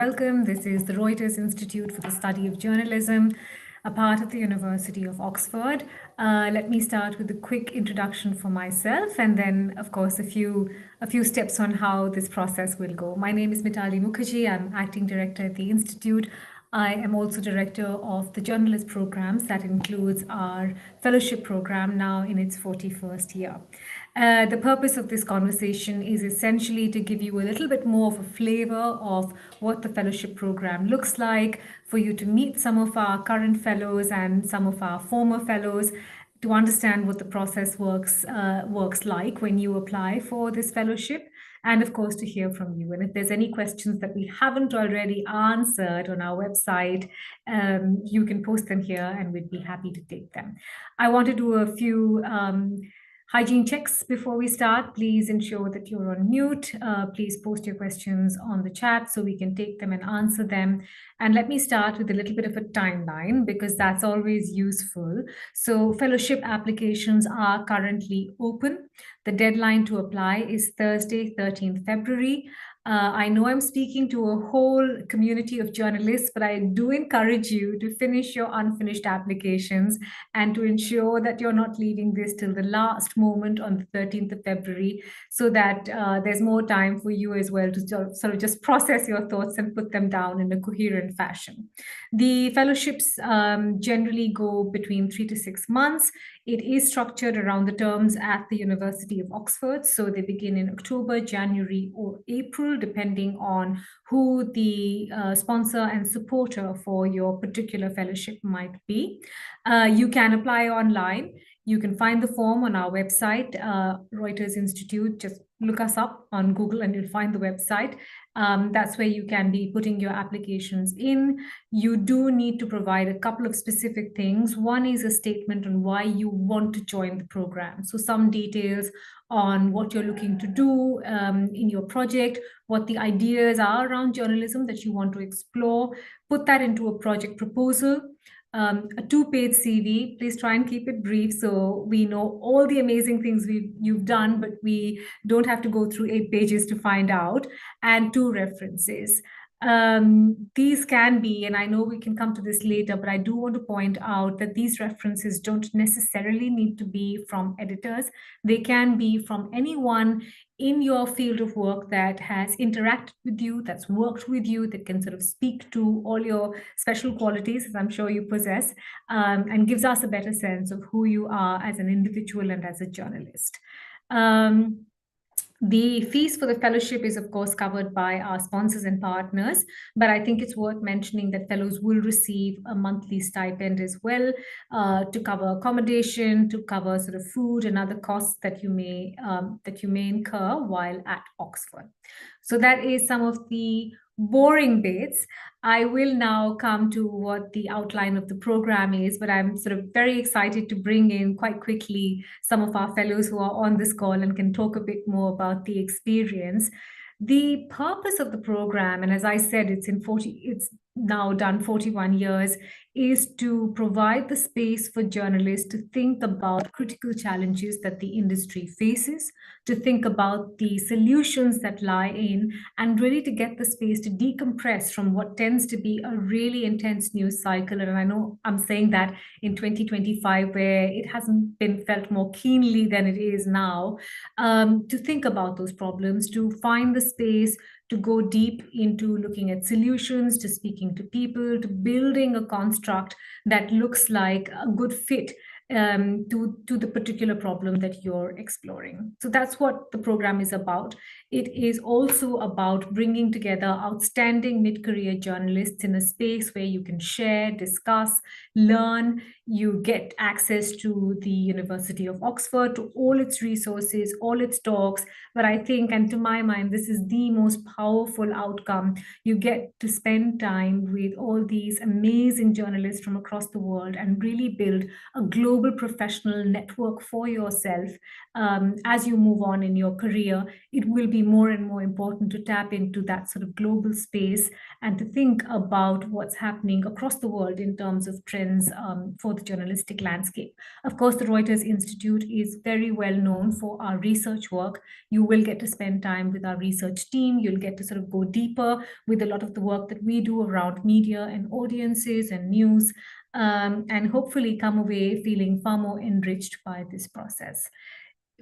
Welcome. This is the Reuters Institute for the Study of Journalism, a part of the University of Oxford. Let me start with a quick introduction for myself, and then, of course, a few steps on how this process will go. My name is Mitali Mukherjee. I'm acting director at the Institute. I am also director of the journalist programs that includes our fellowship program now in its 41st year. The purpose of this conversation is essentially to give you a little bit more of a flavor of what the fellowship program looks like, for you to meet some of our current fellows and some of our former fellows, to understand what the process works like when you apply for this fellowship, and of course to hear from you. And if there's any questions that we haven't already answered on our website, you can post them here and we'd be happy to take them. I want to do a few hygiene checks before we start. Please ensure that you're on mute. Please post your questions on the chat so we can take them and answer them. And let me start with a little bit of a timeline because that's always useful. So fellowship applications are currently open. The deadline to apply is Thursday, 13th February. I know I'm speaking to a whole community of journalists, but I do encourage you to finish your unfinished applications and to ensure that you're not leaving this till the last moment on the 13th of February so that there's more time for you as well to sort of just process your thoughts and put them down in a coherent fashion. The fellowships generally go between 3 to 6 months. It is structured around the terms at the University of Oxford. So they begin in October, January, or April, depending on who the sponsor and supporter for your particular fellowship might be. You can apply online. You can find the form on our website, Reuters Institute. Just look us up on Google and you'll find the website. That's where you can be putting your applications in. You do need to provide a couple of specific things. One is a statement on why you want to join the program. So some details on what you're looking to do in your project, what the ideas are around journalism that you want to explore. Put that into a project proposal. A 2-page CV. Please try and keep it brief so we know all the amazing things you've done, but we don't have to go through 8 pages to find out, and 2 references. These can be, and I know we can come to this later, but I do want to point out that these references don't necessarily need to be from editors. They can be from anyone in your field of work that has interacted with you, that's worked with you, that can sort of speak to all your special qualities, as I'm sure you possess, and gives us a better sense of who you are as an individual and as a journalist. The fees for the fellowship is, of course, covered by our sponsors and partners, but I think it's worth mentioning that fellows will receive a monthly stipend as well to cover accommodation, to cover sort of food and other costs that you may incur while at Oxford. So that is some of the boring bits. I will now come to what the outline of the program is, but I'm sort of very excited to bring in quite quickly some of our fellows who are on this call and can talk a bit more about the experience. The purpose of the program, and as I said, it's now done 41 years, is to provide the space for journalists to think about critical challenges that the industry faces, to think about the solutions that lie in, and really to get the space to decompress from what tends to be a really intense news cycle. And I know I'm saying that in 2025, where it hasn't been felt more keenly than it is now, to think about those problems, to find the space to go deep into looking at solutions, to speaking to people, to building a construct that looks like a good fit to the particular problem that you're exploring. So that's what the program is about. It is also about bringing together outstanding mid-career journalists in a space where you can share, discuss, learn. You get access to the University of Oxford, to all its resources, all its talks. But I think, and to my mind, this is the most powerful outcome. You get to spend time with all these amazing journalists from across the world and really build a global global professional network for yourself as you move on in your career, it will be more and more important to tap into that sort of global space and to think about what's happening across the world in terms of trends for the journalistic landscape. Of course, the Reuters Institute is very well known for our research work. You will get to spend time with our research team. You'll get to sort of go deeper with a lot of the work that we do around media and audiences and news, and hopefully come away feeling far more enriched by this process.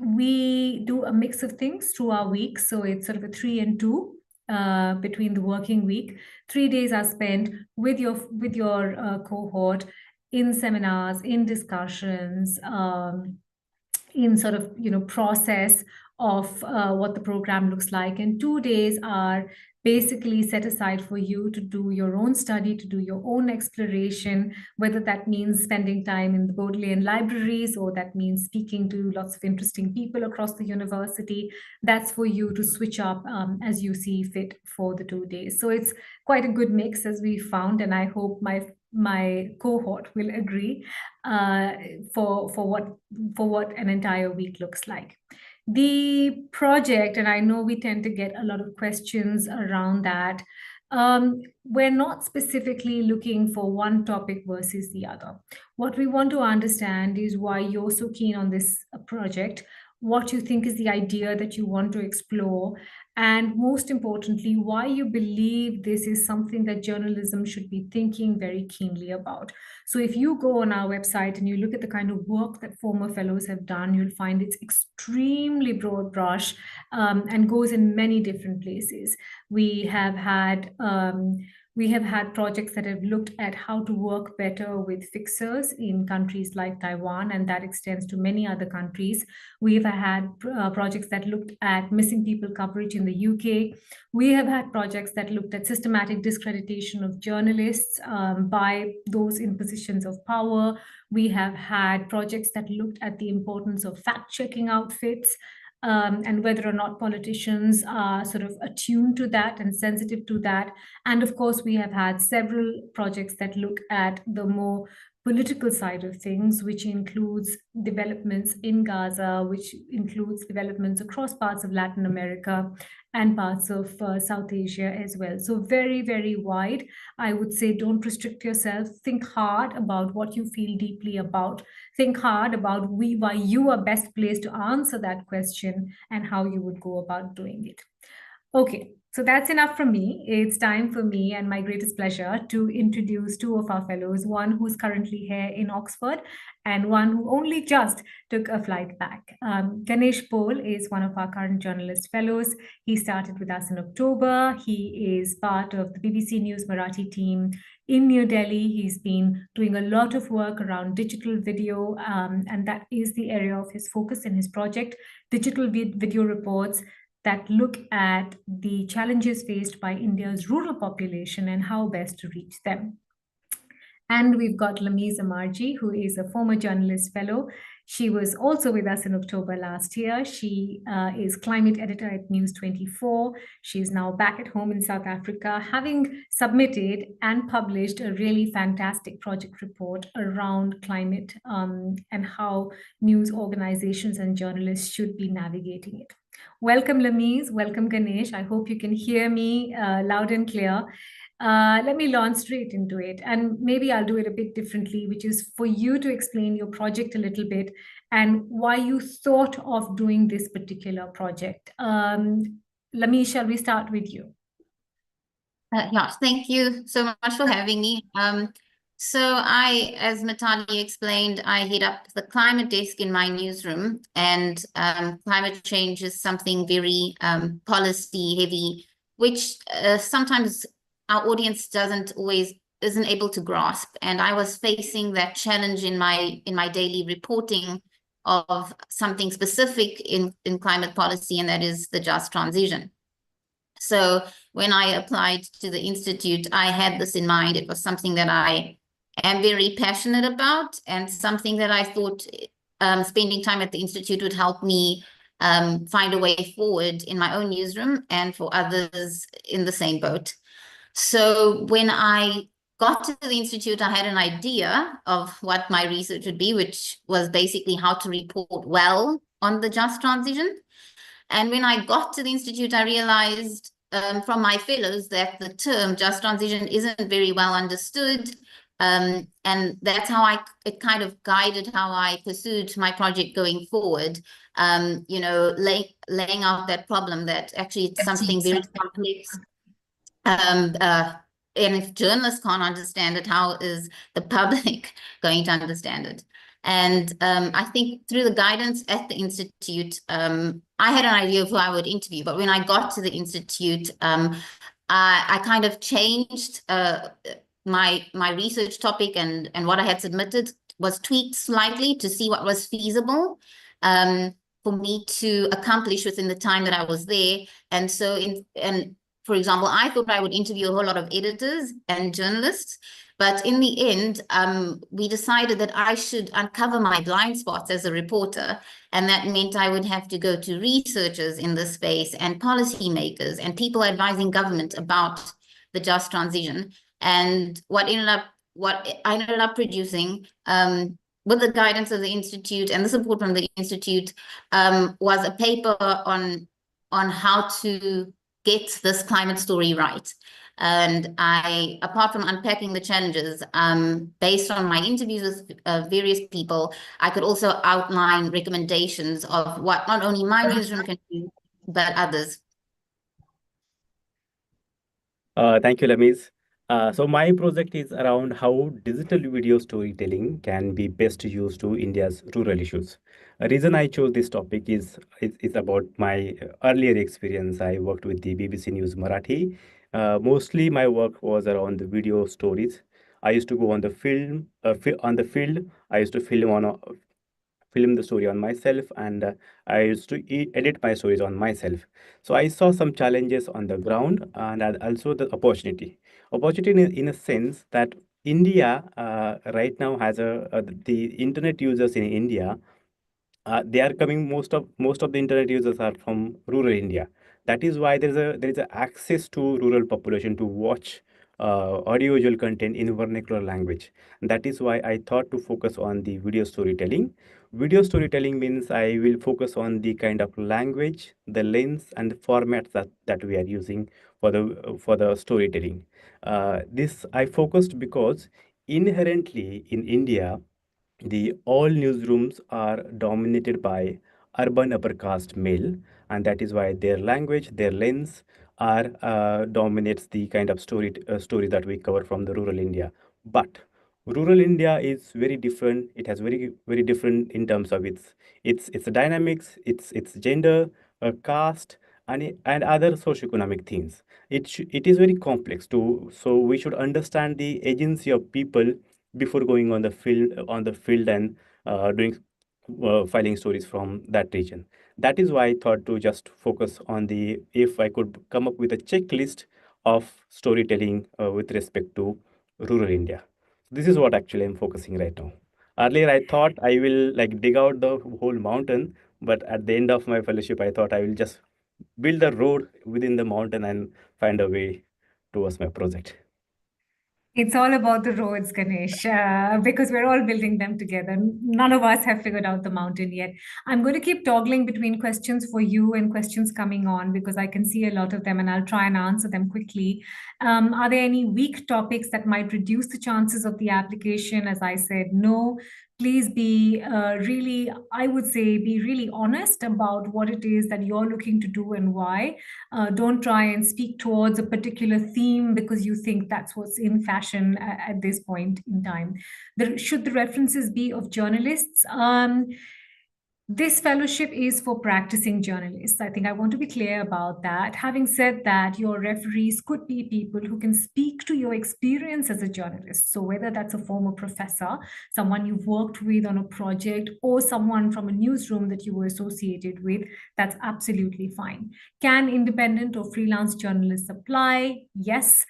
We do a mix of things through our week, so it's sort of a 3 and 2 between the working week. 3 days are spent with your cohort in seminars, in discussions, in sort of process of what the program looks like, and 2 days are basically set aside for you to do your own study, to do your own exploration, whether that means spending time in the Bodleian libraries or that means speaking to lots of interesting people across the university. That's for you to switch up as you see fit for the 2 days. So it's quite a good mix, as we found, and I hope my cohort will agree for what an entire week looks like. The project, and I know we tend to get a lot of questions around that. We're not specifically looking for one topic versus the other. What we want to understand is why you're so keen on this project, what you think is the idea that you want to explore, and most importantly, why you believe this is something that journalism should be thinking very keenly about. So if you go on our website and you look at the kind of work that former fellows have done, you'll find it's extremely broad brush and goes in many different places. We have had projects that have looked at how to work better with fixers in countries like Taiwan, and that extends to many other countries. We've had projects that looked at missing people coverage in the UK. We have had projects that looked at systematic discreditation of journalists by those in positions of power. We have had projects that looked at the importance of fact-checking outfits, and whether or not politicians are sort of attuned to that and sensitive to that. And of course, we have had several projects that look at the more political side of things, which includes developments in Gaza, which includes developments across parts of Latin America and parts of South Asia as well. So very, very wide. I would say don't restrict yourself. Think hard about what you feel deeply about. Think hard about why you are best placed to answer that question and how you would go about doing it. Okay, so that's enough from me. It's time for me and my greatest pleasure to introduce two of our fellows, one who's currently here in Oxford and one who only just took a flight back. Ganesh Paul is one of our current journalist fellows. He started with us in October. He is part of the BBC News Marathi team in New Delhi. He's been doing a lot of work around digital video, and that is the area of his focus in his project, digital video reports that look at the challenges faced by India's rural population and how best to reach them. And we've got Lameez Amarji, who is a former journalist fellow. She was also with us in October last year. She is climate editor at News 24. She's now back at home in South Africa, having submitted and published a really fantastic project report around climate and how news organizations and journalists should be navigating it. Welcome, Lameez. Welcome, Ganesh. I hope you can hear me loud and clear. Let me launch straight into it, and maybe I'll do it a bit differently, which is for you to explain your project a little bit and why you thought of doing this particular project. Lameez, shall we start with you? Yeah, thank you so much for having me. So I, as Mitali explained, I head up the climate desk in my newsroom, and climate change is something very policy heavy, which sometimes our audience isn't able to grasp. And I was facing that challenge in my daily reporting of something specific in climate policy, and that is the just transition. So when I applied to the Institute, I had this in mind. It was something that I am very passionate about, and something that I thought spending time at the Institute would help me find a way forward in my own newsroom and for others in the same boat. So when I got to the institute, I had an idea of what my research would be, which was basically how to report well on the just transition. And when I got to the institute, I realized from my fellows that the term just transition isn't very well understood. And that's how it kind of guided how I pursued my project going forward. Laying out that problem that actually it's something very complex. Um, uh, and if journalists can't understand it, how is the public going to understand it? And I think through the guidance at the Institute, I had an idea of who I would interview. But when I got to the Institute, I kind of changed my research topic, and what I had submitted was tweaked slightly to see what was feasible for me to accomplish within the time that I was there. And so for example, I thought I would interview a whole lot of editors and journalists, but in the end, we decided that I should uncover my blind spots as a reporter, and that meant I would have to go to researchers in this space and policymakers and people advising government about the just transition. And what I ended up producing, with the guidance of the Institute and the support from the Institute, was a paper on how to get this climate story right. And apart from unpacking the challenges, based on my interviews with various people, I could also outline recommendations of what not only my newsroom can do, but others. Thank you, Lamis. So my project is around how digital video storytelling can be best used to India's rural issues. A reason I chose this topic is about my earlier experience. I worked with the BBC News Marathi. Mostly my work was around the video stories. I used to go on the on the field. I used to film the story on myself, and I used to edit my stories on myself. So I saw some challenges on the ground, and also the opportunity in a sense that India right now has the internet users in India, they are coming, most of the internet users are from rural India. That is why there is a access to rural population to watch audiovisual content in vernacular language. That is why I thought to focus on the video storytelling. Video storytelling means I will focus on the kind of language, the lens, and the formats that we are using for the storytelling. This I focused because inherently in India, the all newsrooms are dominated by urban upper caste male, and that is why their language, their lens are dominates the kind of story that we cover from the rural India. But rural India is very different. It has very different in terms of its dynamics, its gender, caste, and other socioeconomic things. It is very complex to, so we should understand the agency of people before going on the field and doing filing stories from that region. That is why I thought to just focus on the, if I could come up with a checklist of storytelling with respect to rural India. This is what actually I'm focusing right now. Earlier, I thought I will like dig out the whole mountain, but at the end of my fellowship, I thought I will just build a road within the mountain and find a way towards my project. It's all about the roads, Ganesh, because we're all building them together. None of us have figured out the mountain yet. I'm going to keep toggling between questions for you and questions coming on because I can see a lot of them and I'll try and answer them quickly. Are there any weak topics that might reduce the chances of the application? As I said, no. Please be really, I would say, be really honest about what it is that you're looking to do and why. Don't try and speak towards a particular theme because you think that's what's in fashion at this point in time. Should the references be of journalists? This fellowship is for practicing journalists. I think I want to be clear about that. Having said that, your referees could be people who can speak to your experience as a journalist. So whether that's a former professor, someone you've worked with on a project, or someone from a newsroom that you were associated with, that's absolutely fine. Can independent or freelance journalists apply? Yes,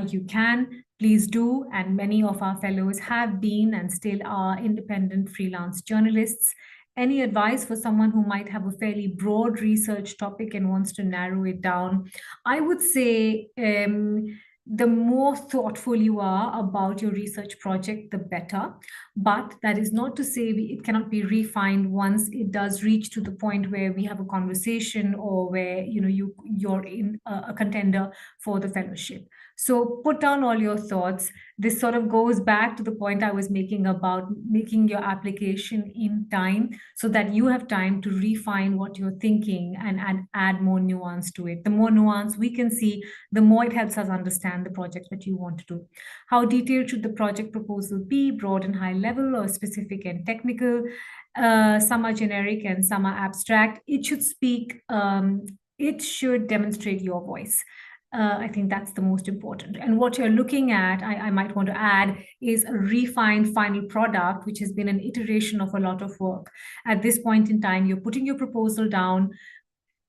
you can. Please do. And many of our fellows have been and still are independent freelance journalists. Any advice for someone who might have a fairly broad research topic and wants to narrow it down? I would say the more thoughtful you are about your research project, the better. But that is not to say it cannot be refined once it does reach to the point where we have a conversation, or where you're in a contender for the fellowship. So put down all your thoughts. This sort of goes back to the point I was making about making your application in time, so that you have time to refine what you're thinking and add more nuance to it. The more nuance we can see, the more it helps us understand the project that you want to do. How detailed should the project proposal be? Broad and high level, or specific and technical? Some are generic and some are abstract. It should speak, it should demonstrate your voice. I think that's the most important. And what you're looking at, I might want to add, is a refined final product, which has been an iteration of a lot of work. At this point in time, you're putting your proposal down.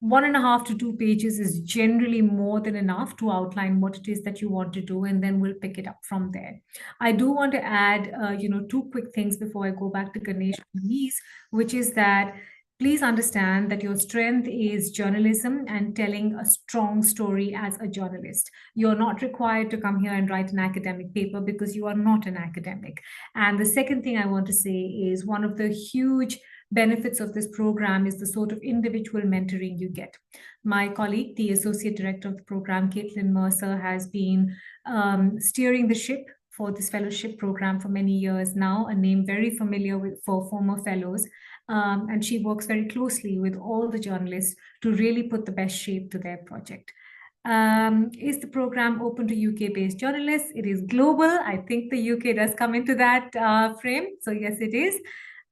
1.5 to 2 pages is generally more than enough to outline what it is that you want to do, and then we'll pick it up from there. I do want to add, two quick things before I go back to Ganesh and Louise, which is that please understand that your strength is journalism and telling a strong story as a journalist. You're not required to come here and write an academic paper, because you are not an academic. And the second thing I want to say is, one of the huge benefits of this program is the sort of individual mentoring you get. My colleague, the Associate Director of the program, Caitlin Mercer, has been steering the ship for this fellowship program for many years now, a name very familiar for former fellows. And she works very closely with all the journalists to really put the best shape to their project. Is the program open to UK-based journalists? It is global. I think the UK does come into that frame. So yes, it is.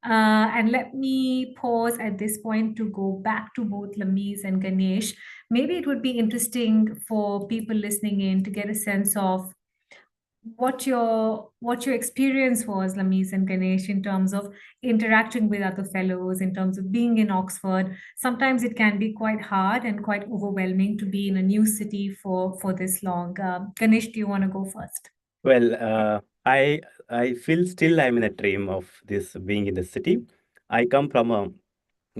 And let me pause at this point to go back to both Lameez and Ganesh. Maybe it would be interesting for people listening in to get a sense of what your experience was, Lameez and Ganesh, in terms of interacting with other fellows, in terms of being in Oxford. Sometimes it can be quite hard and quite overwhelming to be in a new city for this long. Ganesh, do you want to go first? Well, I feel still I'm in a dream of this being in the city. I come from a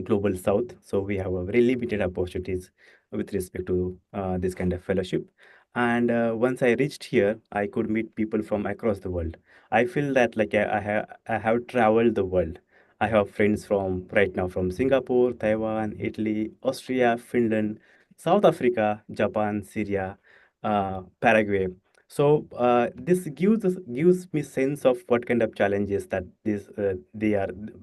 global south, so we have a very limited opportunities with respect to this kind of fellowship. And once I reached here, I could meet people from across the world. I feel that like I have traveled the world. I have friends from right now from Singapore, Taiwan, Italy, Austria, Finland, South Africa, Japan, Syria, Paraguay. So this gives me sense of what kind of challenges that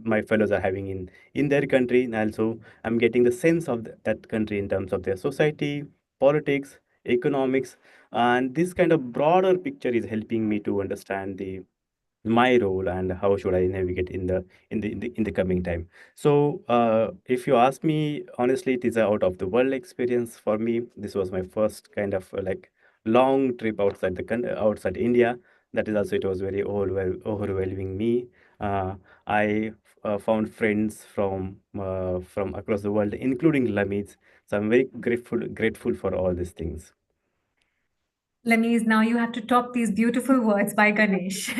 my fellows are having in their country, and also I'm getting the sense of that country in terms of their society, politics, economics, and this kind of broader picture is helping me to understand my role and how should I navigate in the coming time. So if you ask me honestly, it is a out of the world experience for me. This was my first kind of like long trip outside outside India. That is also, it was very overwhelming me. I found friends from across the world, including Lameez. So I'm very grateful for all these things. Lameez, now you have to top these beautiful words by Ganesh.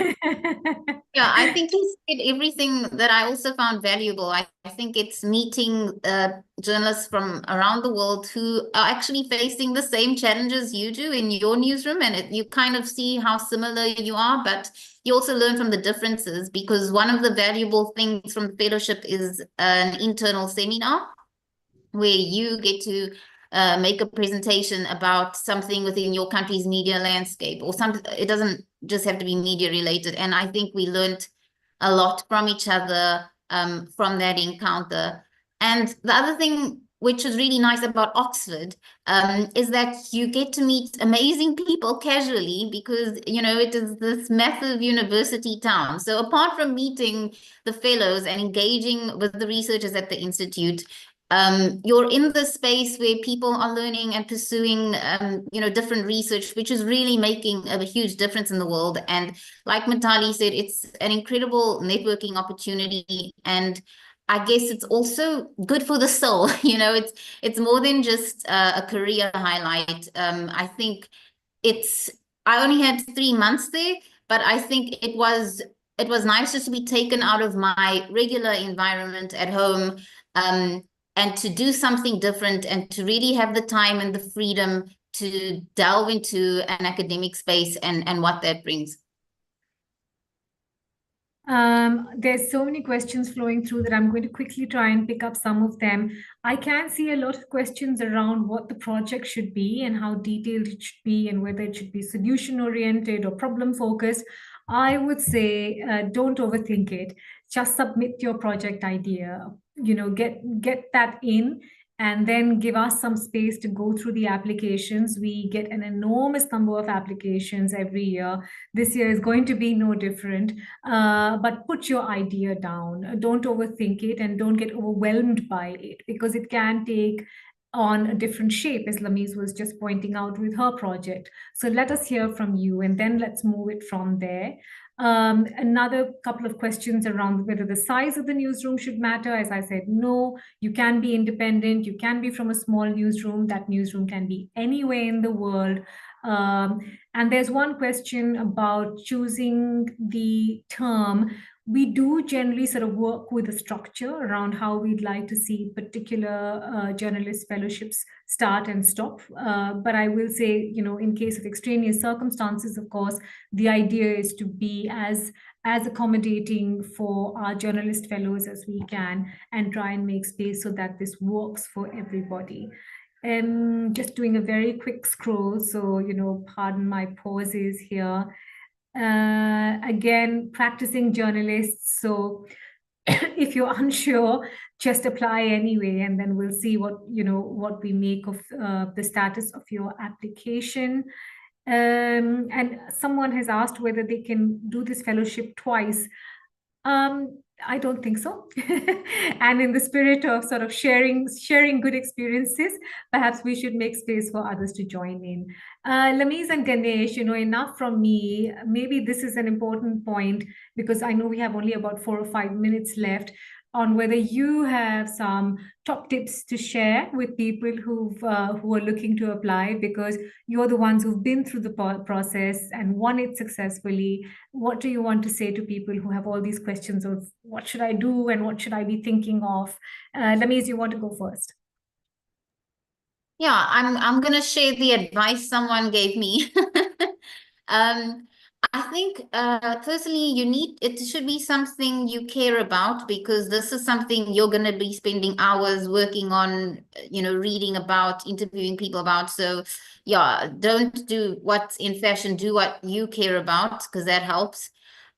Yeah, I think he said everything that I also found valuable. I think it's meeting journalists from around the world who are actually facing the same challenges you do in your newsroom, and you kind of see how similar you are, but you also learn from the differences, because one of the valuable things from the fellowship is an internal seminar where you get to make a presentation about something within your country's media landscape, or something. It doesn't just have to be media related. And I think we learned a lot from each other from that encounter. And the other thing which is really nice about Oxford is that you get to meet amazing people casually, because, it is this massive university town. So apart from meeting the fellows and engaging with the researchers at the Institute, you're in the space where people are learning and pursuing, different research, which is really making a huge difference in the world. And like Mitali said, it's an incredible networking opportunity. And I guess it's also good for the soul. It's more than just a career highlight. I think I only had 3 months there, but I think it was nice just to be taken out of my regular environment at home, and to do something different, and to really have the time and the freedom to delve into an academic space and what that brings? There's so many questions flowing through that I'm going to quickly try and pick up some of them. I can see a lot of questions around what the project should be and how detailed it should be and whether it should be solution oriented or problem focused. I would say don't overthink it. Just submit your project idea. Get that in and then give us some space to go through the applications. We get an enormous number of applications every year. This year is going to be no different. But put your idea down. Don't overthink it and don't get overwhelmed by it because it can take on a different shape, as Lamise was just pointing out with her project. So let us hear from you and then let's move it from there. Another couple of questions around whether the size of the newsroom should matter. As I said, no, you can be independent. You can be from a small newsroom. That newsroom can be anywhere in the world. And there's one question about choosing the term. We do generally sort of work with a structure around how we'd like to see particular journalist fellowships start and stop. But I will say, in case of extraneous circumstances, of course, the idea is to be as accommodating for our journalist fellows as we can and try and make space so that this works for everybody. Just doing a very quick scroll, so pardon my pauses here. Again, practicing journalists. So if you're unsure, just apply anyway, and then we'll see what we make of the status of your application. And someone has asked whether they can do this fellowship twice. I don't think so. And in the spirit of sort of sharing good experiences, perhaps we should make space for others to join in. Lamise and Ganesh, enough from me. Maybe this is an important point because I know we have only about 4 or 5 minutes left on whether you have some top tips to share with people who are looking to apply, because you're the ones who've been through the process and won it successfully. What do you want to say to people who have all these questions of what should I do and what should I be thinking of? Lamise, you want to go first? Yeah, I'm gonna share the advice someone gave me. I think personally it should be something you care about, because this is something you're gonna be spending hours working on, reading about, interviewing people about. So yeah, don't do what's in fashion, do what you care about, because that helps.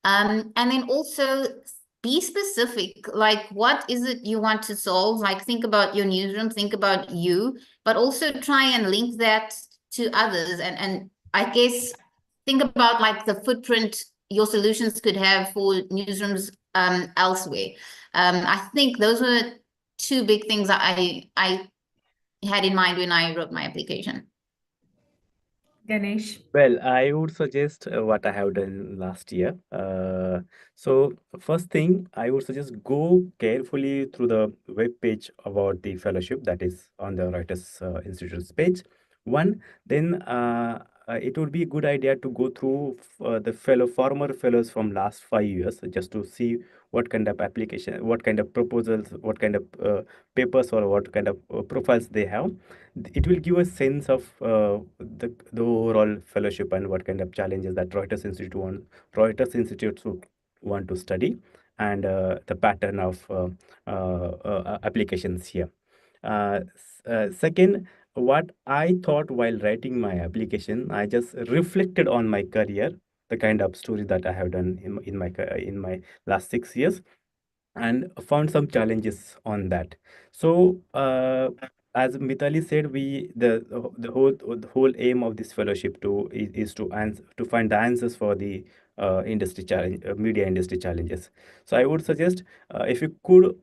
And then also be specific, like what is it you want to solve? Like think about your newsroom, think about you, but also try and link that to others. And I guess think about like the footprint your solutions could have for newsrooms elsewhere. I think those were two big things that I had in mind when I wrote my application. Ganesh? Well, I would suggest what I have done last year. So first thing, I would suggest go carefully through the web page about the fellowship that is on the Reuters Institute's page. One, then it would be a good idea to go through the former fellows from last 5 years just to see what kind of application, what kind of proposals, what kind of papers or what kind of profiles they have. It will give a sense of the overall fellowship and what kind of challenges that Reuters Institute would want to study, and the pattern of applications here. Second, what I thought while writing my application, I just reflected on my career, the kind of story that I have done in my last 6 years, and found some challenges on that. So, as Mitali said, the whole aim of this fellowship is to find the answers for the media industry challenges. So, I would suggest if you could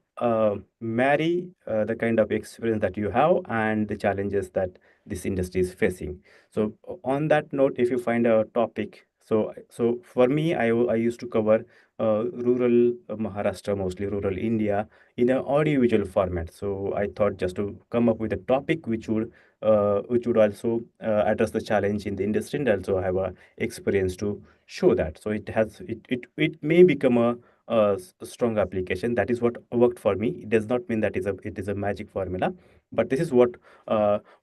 marry the kind of experience that you have and the challenges that this industry is facing. So, on that note, if you find a topic, so for me, I used to cover rural Maharashtra, mostly rural India, in an audiovisual format. So I thought just to come up with a topic which would also address the challenge in the industry and also have a experience to show that. So it may become a strong application. That is what worked for me. It does not mean that it is a magic formula, but this is what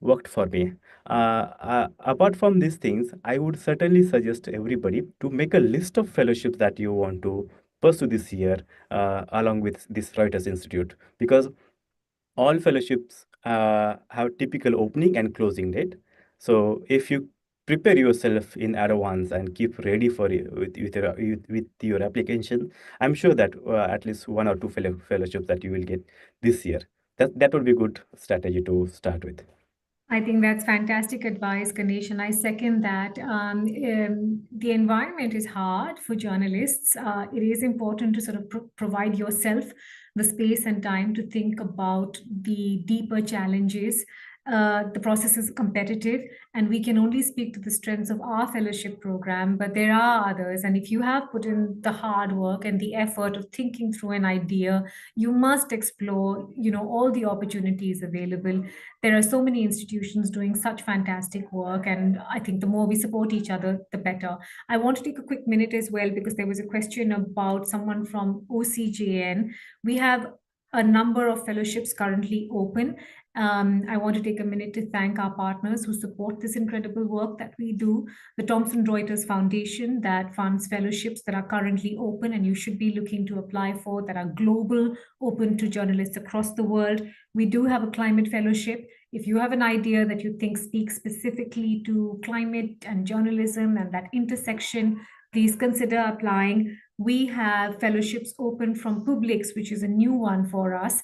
worked for me. Apart from these things, I would certainly suggest everybody to make a list of fellowships that you want to pursue this year along with this Reuters Institute, because all fellowships have typical opening and closing date. So if you prepare yourself in advance and keep ready for it with your application, I'm sure that at least one or two fellowships that you will get this year. That would be a good strategy to start with. I think that's fantastic advice, Ganesh, and I second that. The environment is hard for journalists. It is important to sort of provide yourself the space and time to think about the deeper challenges. The process is competitive, and we can only speak to the strengths of our fellowship program, but there are others. And if you have put in the hard work and the effort of thinking through an idea, you must explore, all the opportunities available. There are so many institutions doing such fantastic work, and I think the more we support each other, the better. I want to take a quick minute as well, because there was a question about someone from OCJN. We have a number of fellowships currently open. I want to take a minute to thank our partners who support this incredible work that we do. The Thomson Reuters Foundation, that funds fellowships that are currently open and you should be looking to apply for, that are global, open to journalists across the world. We do have a climate fellowship. If you have an idea that you think speaks specifically to climate and journalism and that intersection, please consider applying. We have fellowships open from Publix, which is a new one for us.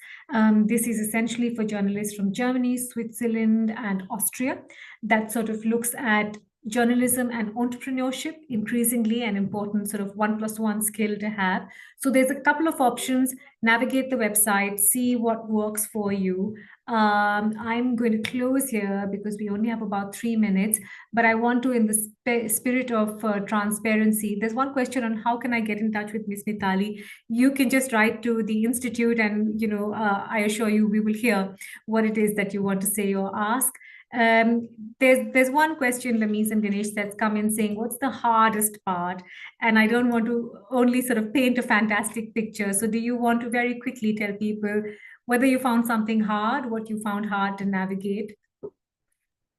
This is essentially for journalists from Germany, Switzerland, and Austria. That sort of looks at journalism and entrepreneurship, increasingly an important sort of 1+1 skill to have. So there's a couple of options. Navigate the website, see what works for you. I'm going to close here because we only have about 3 minutes, but I want to, in the spirit of transparency, there's one question on how can I get in touch with Ms. Mithali. You can just write to the Institute and, I assure you we will hear what it is that you want to say or ask. There's one question, Lameez and Ganesh, that's come in saying, what's the hardest part? And I don't want to only sort of paint a fantastic picture. So do you want to very quickly tell people whether you found something hard, what you found hard to navigate?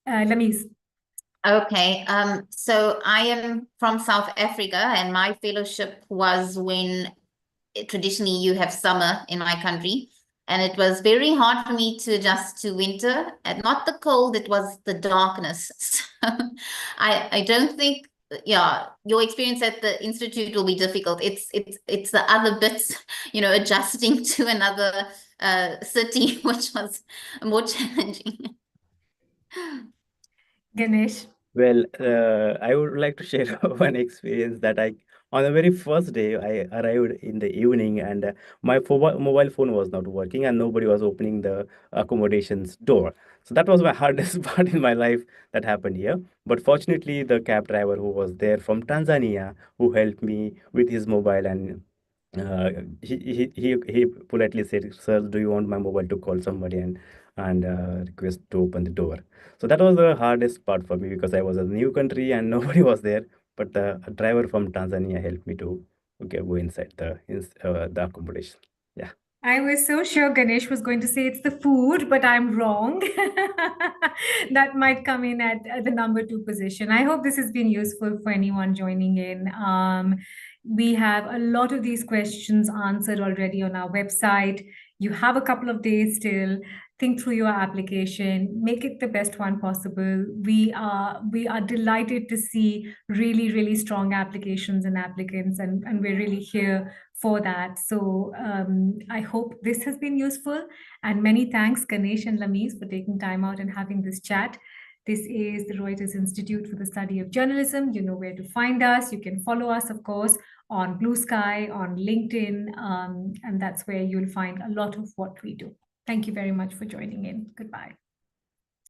Lameez. Okay, so I am from South Africa, and my fellowship was when traditionally you have summer in my country. And it was very hard for me to adjust to winter, and not the cold, it was the darkness. So I don't think, yeah, your experience at the Institute will be difficult. It's the other bits, adjusting to another city, which was more challenging. Ganesh. Well, I would like to share one experience that on the very first day, I arrived in the evening, and my mobile phone was not working and nobody was opening the accommodations door. So that was my hardest part in my life that happened here. But fortunately, the cab driver who was there from Tanzania, who helped me with his mobile, and he politely said, "Sir, do you want my mobile to call somebody and request to open the door?" So that was the hardest part for me because I was a new country and nobody was there. But the driver from Tanzania helped me to go inside the accommodation. Yeah. I was so sure Ganesh was going to say it's the food, but I'm wrong. That might come in at the number 2 position. I hope this has been useful for anyone joining in. We have a lot of these questions answered already on our website. You have a couple of days still. Think through your application, make it the best one possible. We are delighted to see really, really strong applications and applicants, and we're really here for that. So I hope this has been useful, and many thanks, Ganesh and Lameez, for taking time out and having this chat. This is the Reuters Institute for the Study of Journalism. You know where to find us. You can follow us, of course, on Blue Sky, on LinkedIn, and that's where you'll find a lot of what we do. Thank you very much for joining in. Goodbye.